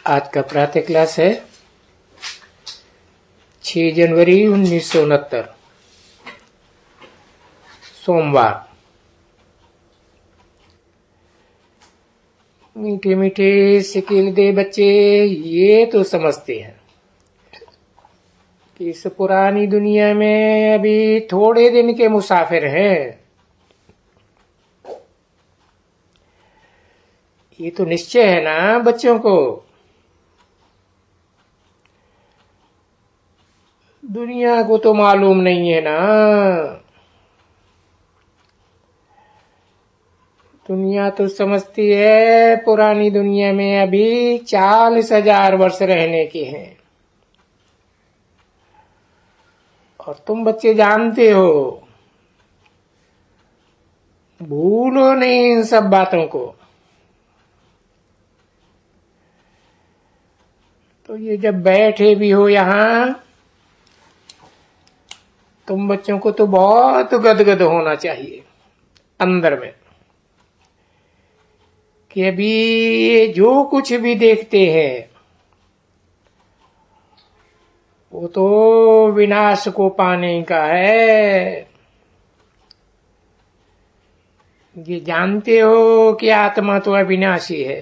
आज का प्रातः क्लास है 6 जनवरी 1969 सोमवार। मीठे मीठे शकील दे बच्चे ये तो समझते हैं कि इस पुरानी दुनिया में अभी थोड़े दिन के मुसाफिर हैं। ये तो निश्चय है ना बच्चों को। दुनिया को तो मालूम नहीं है ना। दुनिया तो समझती है पुरानी दुनिया में अभी 40,000 वर्ष रहने के हैं। और तुम बच्चे जानते हो, भूलो नहीं इन सब बातों को। तो ये जब बैठे भी हो यहां, तुम बच्चों को तो बहुत गदगद होना चाहिए अंदर में कि अभी ये जो कुछ भी देखते हैं वो तो विनाश को पाने का है। ये जानते हो कि आत्मा तो अविनाशी है।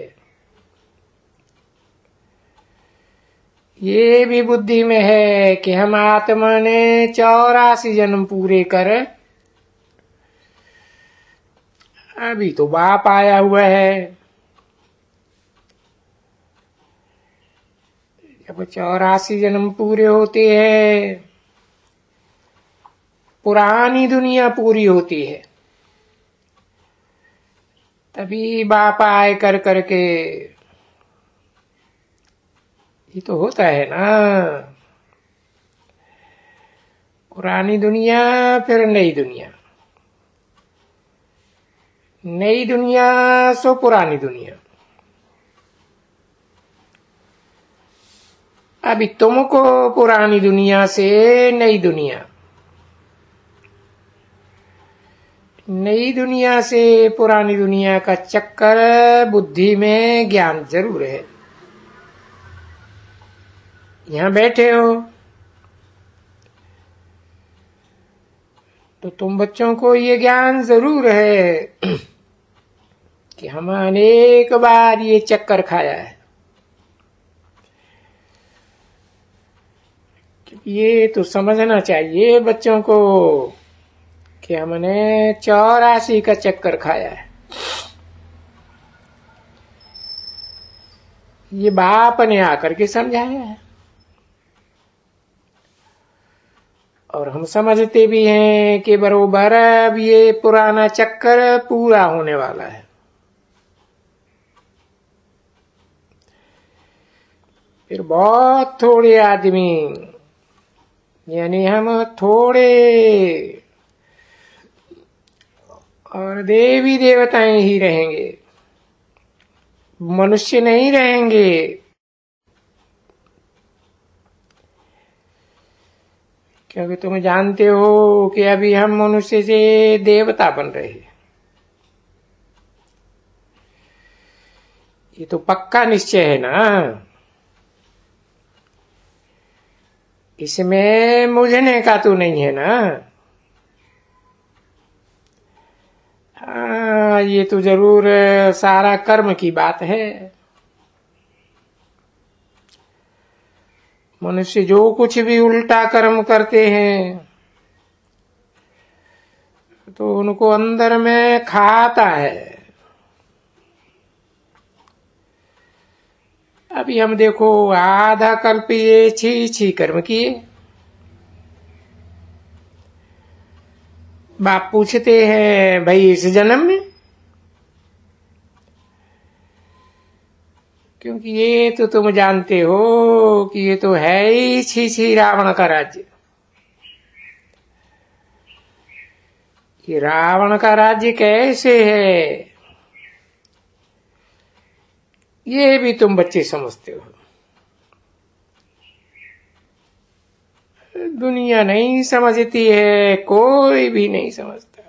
ये भी बुद्धि में है कि हम आत्मा ने 84 जन्म पूरे कर अभी तो बाप आया हुआ है। जब 84 जन्म पूरे होते हैं, पुरानी दुनिया पूरी होती है, तभी बाप आए कर करके ये तो होता है ना। पुरानी दुनिया फिर नई दुनिया, नई दुनिया सो पुरानी दुनिया। अभी तुमको पुरानी दुनिया से नई दुनिया, नई दुनिया से पुरानी दुनिया का चक्कर बुद्धि में ज्ञान जरूर है। यहां बैठे हो तो तुम बच्चों को ये ज्ञान जरूर है कि हम अनेक बार ये चक्कर खाया है। ये तो समझना चाहिए बच्चों को कि हमने 84 का चक्कर खाया है। ये बाप ने आकर के समझाया है और हम समझते भी हैं कि बरोबर अब ये पुराना चक्कर पूरा होने वाला है। फिर बहुत थोड़े आदमी, यानी हम थोड़े और देवी देवताएं ही रहेंगे, मनुष्य नहीं रहेंगे। क्योंकि तुम जानते हो कि अभी हम मनुष्य से देवता बन रहे हैं। ये तो पक्का निश्चय है ना। इसमें मुझने का तो नहीं है ना। ये तो जरूर सारा कर्म की बात है। मनुष्य जो कुछ भी उल्टा कर्म करते हैं तो उनको अंदर में खाता है। अभी हम देखो, आधा कल्प ये छी कर्म किए। बाप पूछते हैं भाई इस जन्म में, क्योंकि ये तो तुम जानते हो कि ये तो है ही छी रावण का राज्य। ये रावण का राज्य कैसे है ये भी तुम बच्चे समझते हो। दुनिया नहीं समझती है, कोई भी नहीं समझता।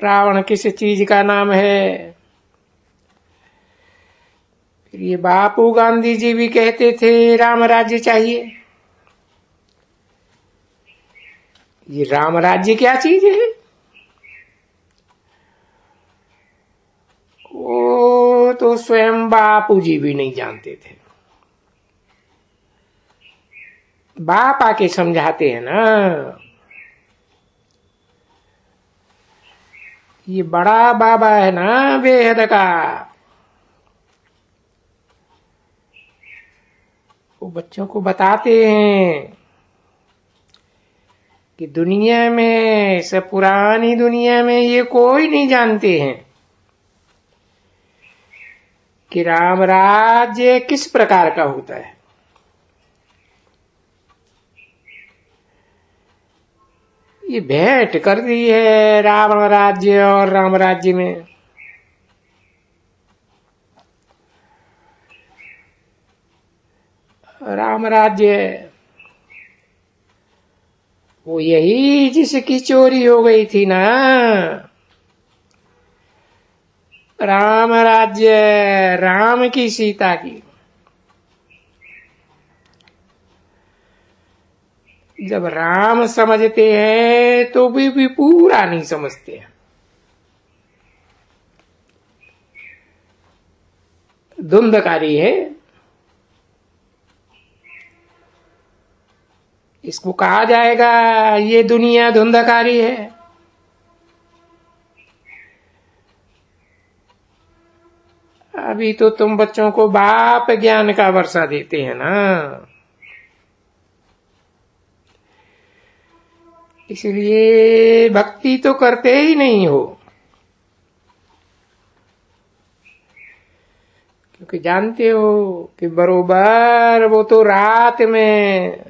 रावण किस चीज का नाम है? फिर ये बापू गांधी जी भी कहते थे राम राज्य चाहिए। ये राम राज्य क्या चीज है? वो तो स्वयं बापू जी भी नहीं जानते थे। बाप आके समझाते हैं ना। ये बड़ा बाबा है ना बेहद का, वो बच्चों को बताते हैं कि दुनिया में, सब पुरानी दुनिया में ये कोई नहीं जानते हैं कि राम राज्य किस प्रकार का होता है। ये भेंट कर दी है राम राज्य और राम राज्य में। राम राज्य वो यही जिसकी चोरी हो गई थी ना। राम राज्य राम की सीता की। जब राम समझते हैं तो भी पूरा नहीं समझते हैं। धुंधकारी है। इसको कहा जाएगा ये दुनिया धुंधकारी है। अभी तो तुम बच्चों को बाप ज्ञान का वर्षा देते हैं ना, इसलिए भक्ति तो करते ही नहीं हो, क्योंकि जानते हो कि बरोबर वो तो रात में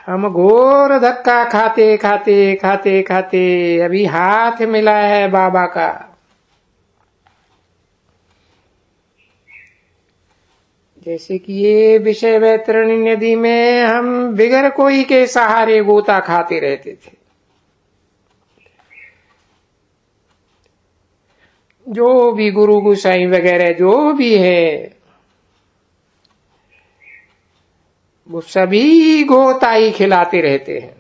हम घोर धक्का खाते खाते खाते खाते अभी हाथ मिला है बाबा का। जैसे कि ये विषय वैतरणी नदी में हम बिगर कोई के सहारे गोता खाते रहते थे। जो भी गुरु गोसाई वगैरह जो भी है वो सभी गोता ही खिलाते रहते हैं।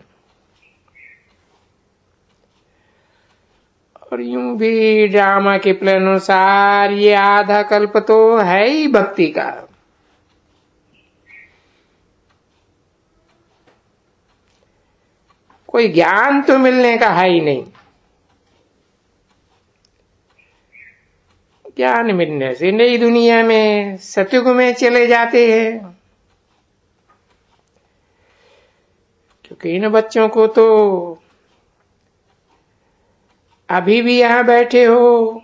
और यूं भी ड्रामा के प्लान अनुसार ये आधा कल्प तो है ही भक्ति का। कोई ज्ञान तो मिलने का है ही नहीं। ज्ञान मिलने से नई दुनिया में सतयुग में चले जाते हैं, क्योंकि इन बच्चों को तो अभी भी यहां बैठे हो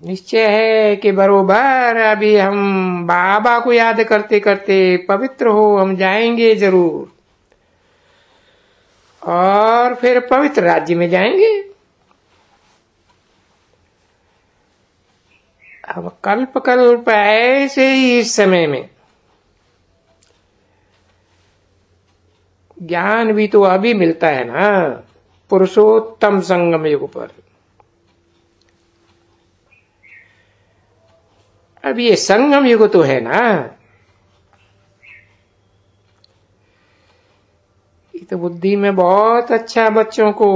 निश्चय है कि बरोबर अभी हम बाबा को याद करते करते पवित्र हो हम जाएंगे जरूर, और फिर पवित्र राज्य में जाएंगे। अब कल्प कल्प ऐसे ही इस समय में ज्ञान भी तो अभी मिलता है ना, पुरुषोत्तम संगम युग पर। अब ये संगम युग तो है ना, ये तो बुद्धि में बहुत अच्छा बच्चों को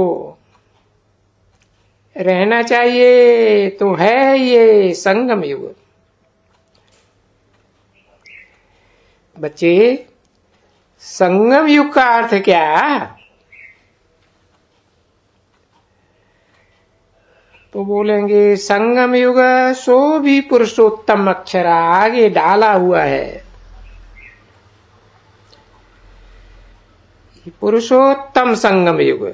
रहना चाहिए। तो है ये संगम युग। बच्चे, संगम युग का अर्थ क्या? तो बोलेंगे संगम युग सो भी पुरुषोत्तम अक्षर आगे डाला हुआ है। पुरुषोत्तम संगम युग।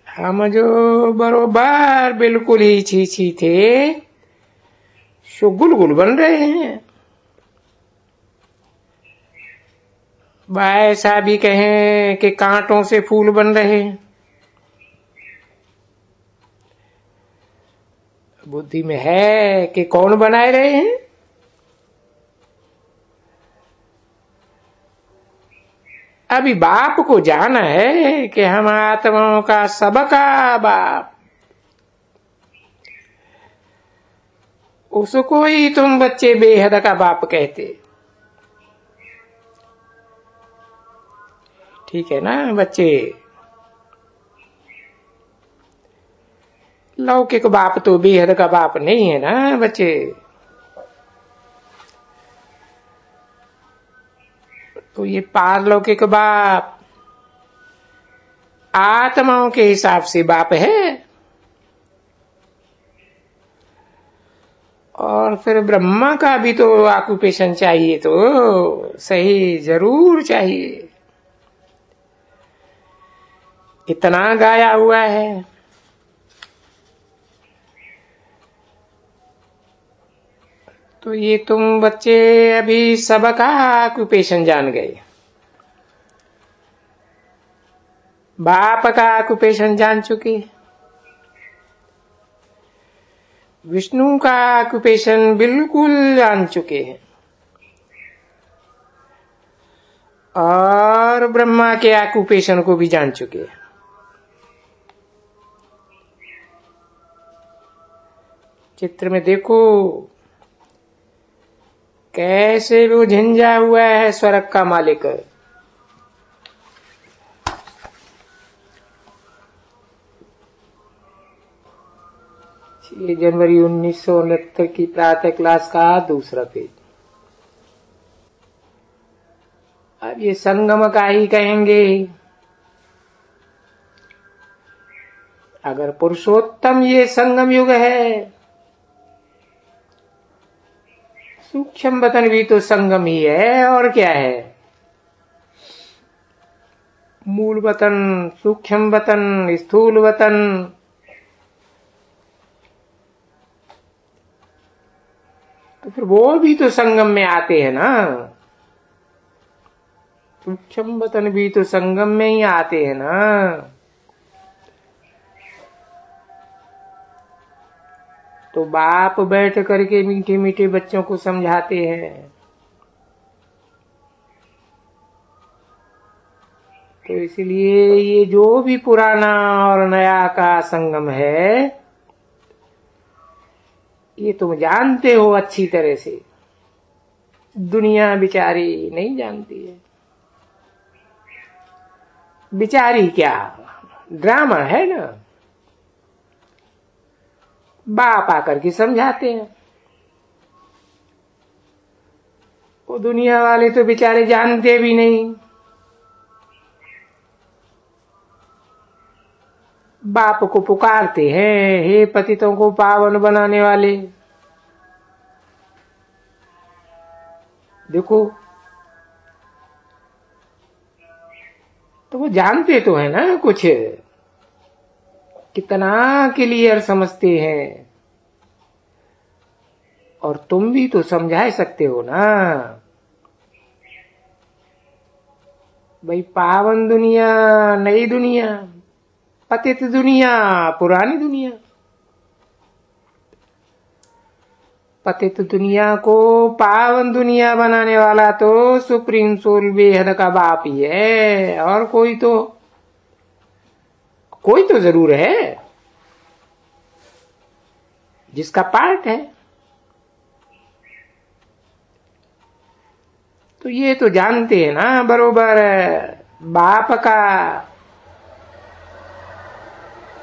हम जो बरोबर बिल्कुल ही छी थे सो गुलगुल बन रहे हैं। ऐसा भी कहें कि कांटों से फूल बन रहे हैं। बुद्धि में है कि कौन बनाए रहे हैं? अभी बाप को जाना है कि हम आत्माओं का सबका बाप, उसको ही तुम बच्चे बेहद का बाप कहते। ठीक है ना बच्चे? लौकिक बाप तो बेहद का बाप नहीं है ना बच्चे। तो ये पारलौकिक बाप आत्माओं के हिसाब से बाप है, और फिर ब्रह्मा का भी तो ऑक्यूपेशन चाहिए, तो सही जरूर चाहिए। इतना गाया हुआ है। तो ये तुम बच्चे अभी सबका ऑक्यूपेशन जान गए। बाप का ऑक्यूपेशन जान चुके, विष्णु का ऑक्यूपेशन बिल्कुल जान चुके हैं, और ब्रह्मा के ऑक्यूपेशन को भी जान चुके हैं। चित्र में देखो कैसे वो झंझा हुआ है स्वर्ग का मालिक। 6 जनवरी 1969 की प्रातः क्लास का दूसरा पेज। अब ये संगम का ही कहेंगे। अगर पुरुषोत्तम ये संगम युग है, सूक्ष्म वतन भी तो संगम ही है, और क्या है? मूल वतन, सूक्ष्म वतन, स्थूल वतन, तो फिर वो भी तो संगम में आते हैं ना। सूक्ष्म वतन भी तो संगम में ही आते हैं ना। तो बाप बैठ करके मीठे मीठे बच्चों को समझाते हैं। तो इसलिए ये जो भी पुराना और नया का संगम है, ये तुम जानते हो अच्छी तरह से, दुनिया बिचारी नहीं जानती है। बिचारी क्या, ड्रामा है ना। बाप आकर के समझाते हैं। वो दुनिया वाले तो बेचारे जानते भी नहीं। बाप को पुकारते हैं, हे पतितों को पावन बनाने वाले। देखो, तो वो जानते तो है ना कुछ, कितना क्लियर समझते हैं। और तुम भी तो समझा सकते हो ना भाई। पावन दुनिया, नई दुनिया, पतित दुनिया, पुरानी दुनिया। पतित दुनिया को पावन दुनिया बनाने वाला तो सुप्रीम सोल बेहद का बाप ही है, और कोई तो जरूर है जिसका पार्ट है। तो ये तो जानते हैं ना बरोबर, बाप का,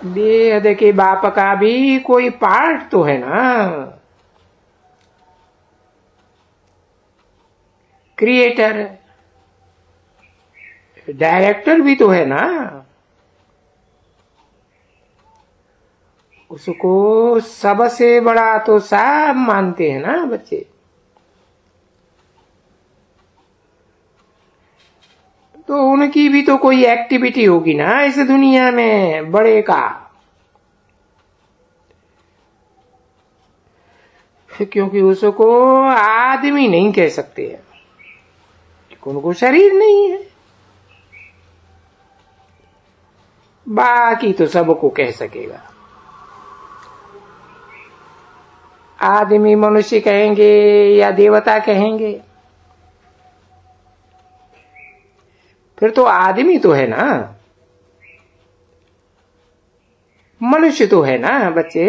बेहद के बाप का भी कोई पार्ट तो है ना। क्रिएटर, डायरेक्टर भी तो है ना। उसको सबसे बड़ा तो सब मानते हैं ना बच्चे। तो उनकी भी तो कोई एक्टिविटी होगी ना इस दुनिया में बड़े का। क्योंकि उसको आदमी नहीं कह सकते हैं, उनको शरीर नहीं है। बाकी तो सबको कह सकेगा। आदमी मनुष्य कहेंगे या देवता कहेंगे, फिर तो आदमी तो है ना, मनुष्य तो है ना बच्चे।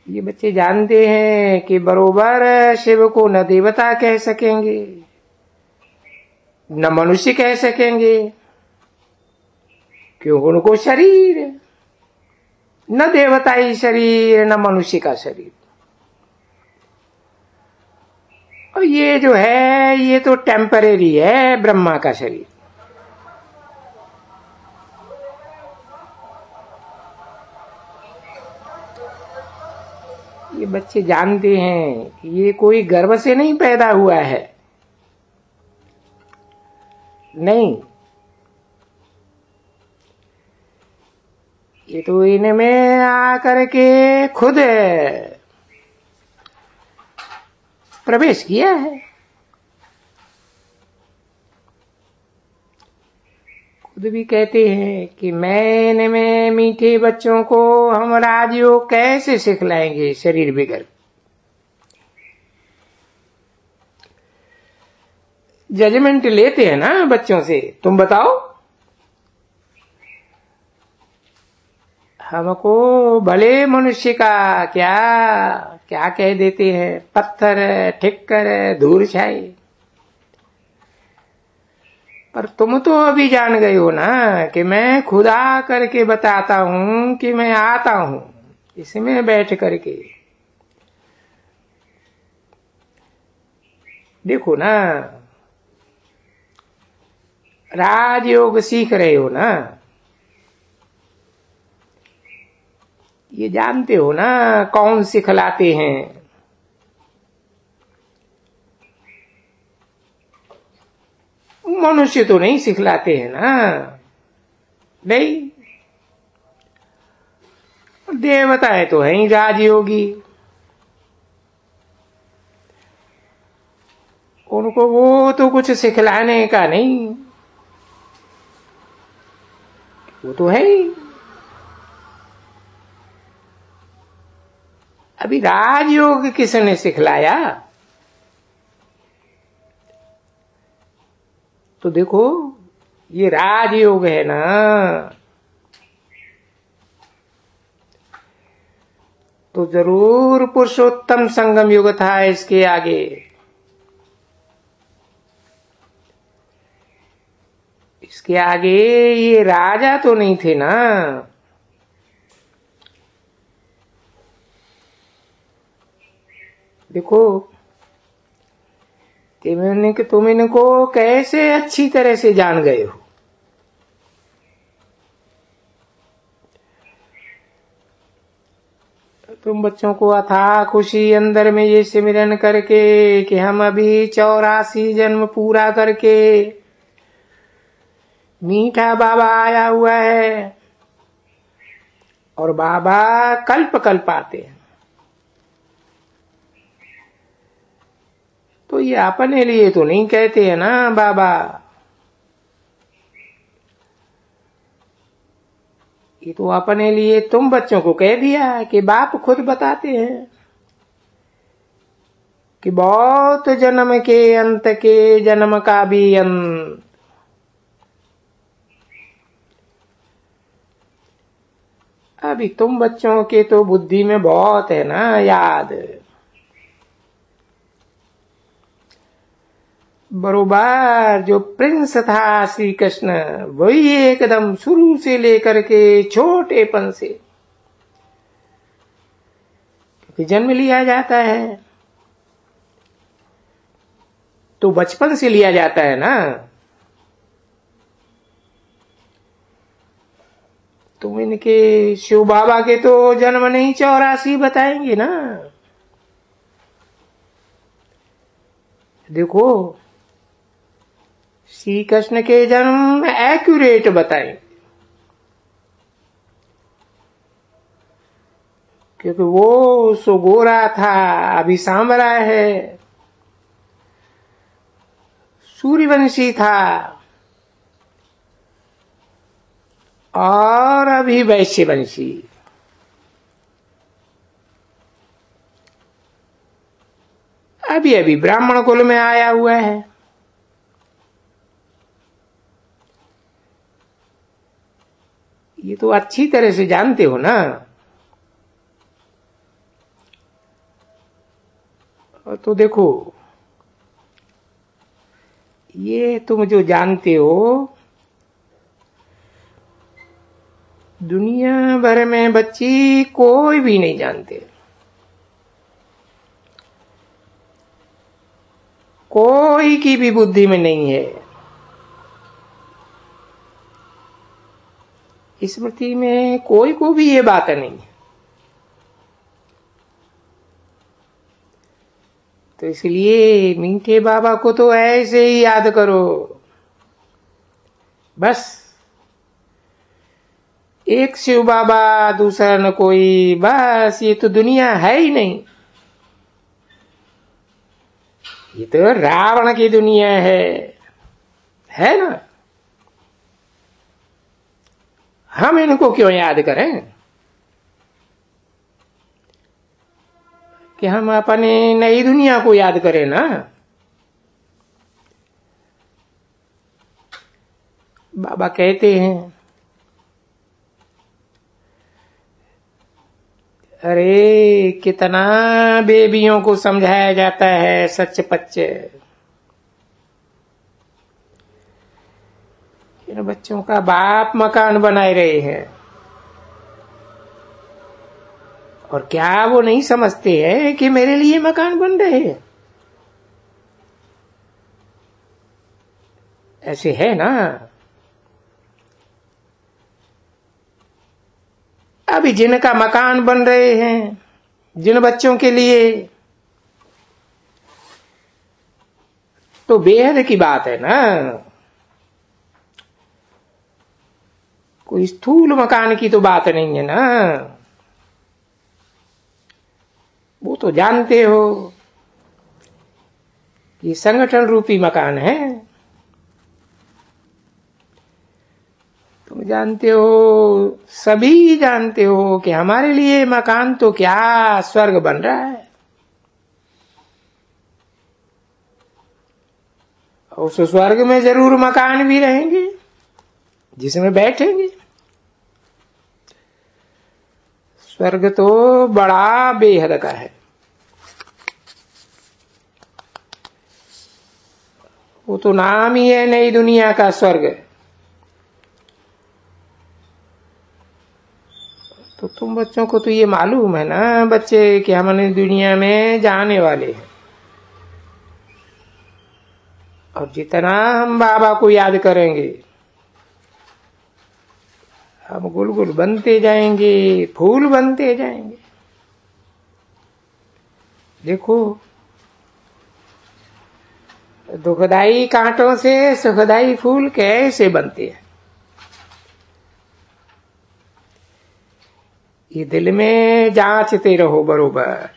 ये बच्चे जानते हैं कि बरोबर शिव को न देवता कह सकेंगे न मनुष्य कह सकेंगे, क्यों उनको शरीर, न देवताई शरीर न मनुष्य का शरीर। और ये जो है ये तो टेम्परेरी है ब्रह्मा का शरीर। ये बच्चे जानते हैं कि ये कोई गर्भ से नहीं पैदा हुआ है, नहीं, ये तो इनमें आकर के खुद प्रवेश किया है। खुद भी कहते हैं कि मैं इनमें मीठे बच्चों को हम राजयोग कैसे सिखलाएंगे शरीर बिगड़। जजमेंट लेते हैं ना बच्चों से, तुम बताओ हमको भले मनुष्य का क्या क्या कह देते हैं, पत्थर ठिक्कर धूल छाई, पर तुम तो अभी जान गए हो ना कि मैं खुदा करके बताता हूं कि मैं आता हूं इसमें बैठ करके। देखो ना, राजयोग सीख रहे हो ना, ये जानते हो ना कौन सिखलाते हैं। मनुष्य तो नहीं सिखलाते हैं ना, नहीं, देवताएं तो हैं ही राजयोगी, उनको वो तो कुछ सिखलाने का नहीं, वो तो है ही। अभी राजयोग किसने सिखलाया? तो देखो ये राजयोग है ना, तो जरूर पुरुषोत्तम संगम युग था इसके आगे। इसके आगे ये राजा तो नहीं थे ना, देखो तुम इनको कैसे अच्छी तरह से जान गए हो। तुम बच्चों को अथाह खुशी अंदर में ये सिमरन करके कि हम अभी 84 जन्म पूरा करके मीठा बाबा आया हुआ है, और बाबा कल्प कल्प आते हैं, तो ये अपने लिए तो नहीं कहते हैं ना बाबा, ये तो अपने लिए तुम बच्चों को कह दिया कि बाप खुद बताते हैं कि बहुत जन्म के अंत के जन्म का भी अंत। अभी तुम बच्चों के तो बुद्धि में बहुत है ना याद, बरोबर जो प्रिंस था श्री कृष्ण वही एकदम शुरू से लेकर के छोटेपन से, क्योंकि जन्म लिया जाता है तो बचपन से लिया जाता है ना। तुम इनके शिव बाबा के तो जन्म नहीं 84 बताएंगे ना। देखो श्री कृष्ण के जन्म एक्यूरेट बताएं, क्योंकि वो सुगोरा था, अभी सांवरा है, सूर्यवंशी था, और अभी वैश्यवंशी। अभी अभी ब्राह्मण कुल में आया हुआ है। ये तो अच्छी तरह से जानते हो ना। तो देखो, ये तुम जो जानते हो, दुनिया भर में बच्ची कोई भी नहीं जानते, कोई की भी बुद्धि में नहीं है, स्मृति में कोई को भी ये बात नहीं है। तो इसलिए मीठे बाबा को तो ऐसे ही याद करो, बस एक शिव बाबा, दूसरा न कोई, बस ये तो दुनिया है ही नहीं, ये तो रावण की दुनिया है ना। हम इनको क्यों याद करें कि हम अपने नई दुनिया को याद करें ना। बाबा कहते हैं, अरे कितना बेबियों को समझाया जाता है सच पच्च, इन बच्चों का बाप मकान बनाए रहे हैं, और क्या वो नहीं समझते हैं कि मेरे लिए मकान बन रहे हैं? ऐसे है ना। अभी जिनका मकान बन रहे हैं, जिन बच्चों के लिए, तो बेहद की बात है ना। कोई स्थूल मकान की तो बात नहीं है ना। वो तो जानते हो कि संगठन रूपी मकान है। तुम जानते हो, सभी जानते हो कि हमारे लिए मकान तो क्या स्वर्ग बन रहा है। उस स्वर्ग में जरूर मकान भी रहेंगे जिसमें बैठेंगे। स्वर्ग तो बड़ा बेहद का है, वो तो नाम ही है नई दुनिया का स्वर्ग। तो तुम बच्चों को तो ये मालूम है ना बच्चे कि हम नई दुनिया में जाने वाले हैं, और जितना हम बाबा को याद करेंगे, हम गुलगुल बनते जाएंगे, फूल बनते जाएंगे। देखो, दुखदाई कांटों से सुखदाई फूल कैसे बनते हैं। ये दिल में जांचते रहो बरोबर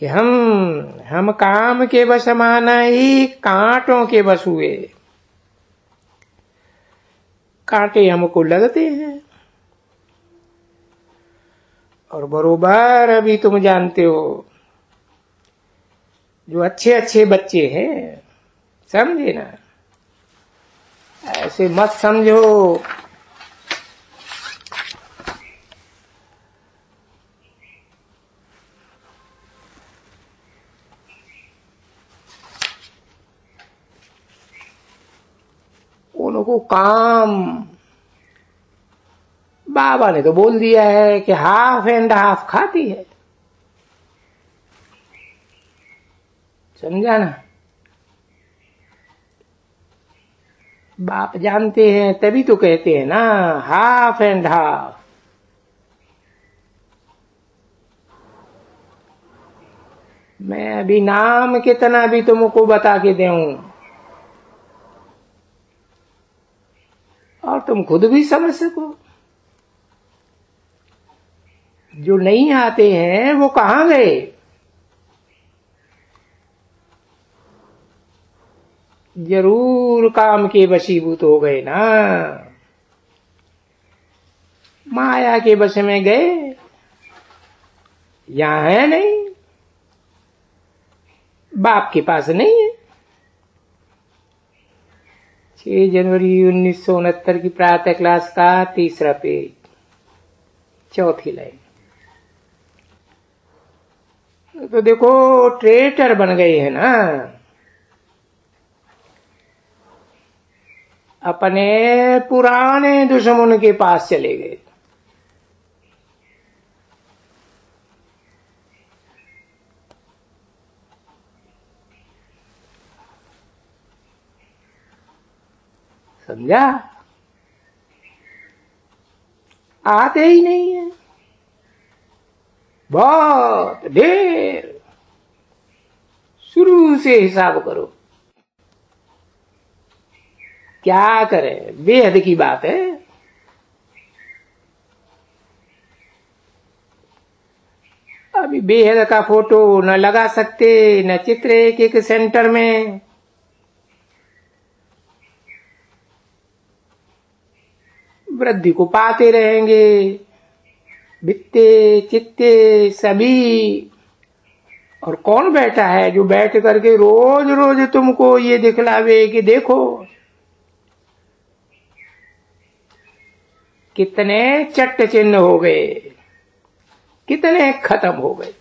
कि हम काम के बस माना ही कांटों के बस हुए। कांटे हमको लगते हैं, और बरोबर अभी तुम जानते हो, जो अच्छे अच्छे बच्चे हैं, समझे ना, ऐसे मत समझो उनको काम। बाबा ने तो बोल दिया है कि हाफ एंड हाफ खाती है, समझा ना। बाप जानते हैं तभी तो कहते हैं ना, हाफ एंड हाफ। मैं अभी नाम कितना भी तुमको बता के दूं, और तुम खुद भी समझ सको। जो नहीं आते हैं वो कहां गए? जरूर काम के वशीभूत हो गए ना, माया के बस में गए। यहां है नहीं, बाप के पास नहीं है। 6 जनवरी 1969 की प्रातः क्लास का 3रा पेज, 4थी लाइन। तो देखो ट्रेटर बन गए हैं ना, अपने पुराने दुश्मन के पास चले गए। समझा? आते ही नहीं है, बहुत ढेर। शुरू से हिसाब करो, क्या करें, बेहद की बात है। अभी बेहद का फोटो न लगा सकते, न चित्र एक एक सेंटर में। वृद्धि को पाते रहेंगे, बित्ते चित्ते सभी। और कौन बैठा है जो बैठ करके रोज रोज तुमको ये दिखलावे कि देखो कितने चट्ट चिन्ह हो गए, कितने खत्म हो गए।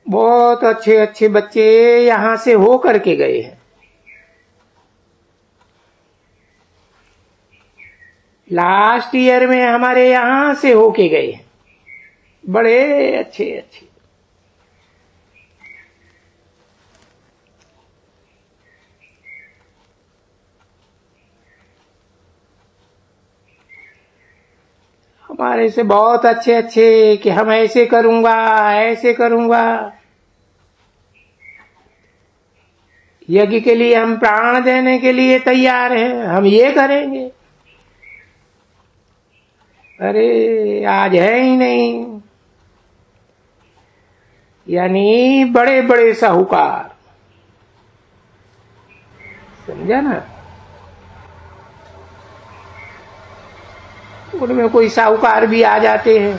बहुत अच्छे अच्छे बच्चे यहां से हो करके गए हैं। लास्ट ईयर में हमारे यहां से होके गए हैं, बड़े अच्छे अच्छे। हमारे से बहुत अच्छे अच्छे कि हम ऐसे करूंगा, ऐसे करूंगा, यज्ञ के लिए हम प्राण देने के लिए तैयार हैं, हम ये करेंगे। अरे आज है ही नहीं। यानी बड़े बड़े साहूकार, समझा ना? उनमें कोई साहूकार भी आ जाते हैं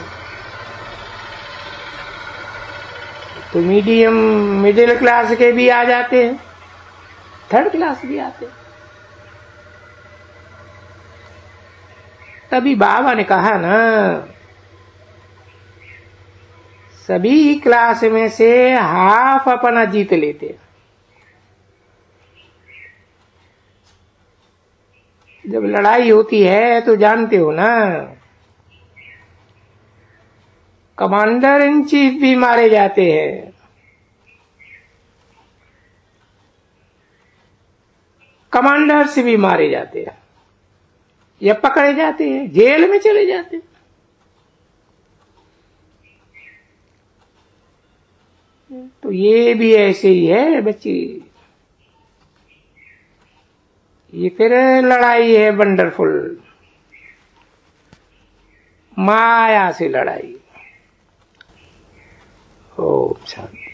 तो मीडियम मिडिल क्लास के भी आ जाते हैं, थर्ड क्लास भी आते हैं। तभी बाबा ने कहा ना, सभी क्लास में से हाफ अपना जीत लेते। जब लड़ाई होती है तो जानते हो ना, कमांडर इन चीफ भी मारे जाते हैं, कमांडर्स भी मारे जाते हैं या पकड़े जाते हैं, जेल में चले जाते हैं। तो ये भी ऐसे ही है बच्ची, ये फिर लड़ाई है वंडरफुल, माया से लड़ाई। ओम शांति।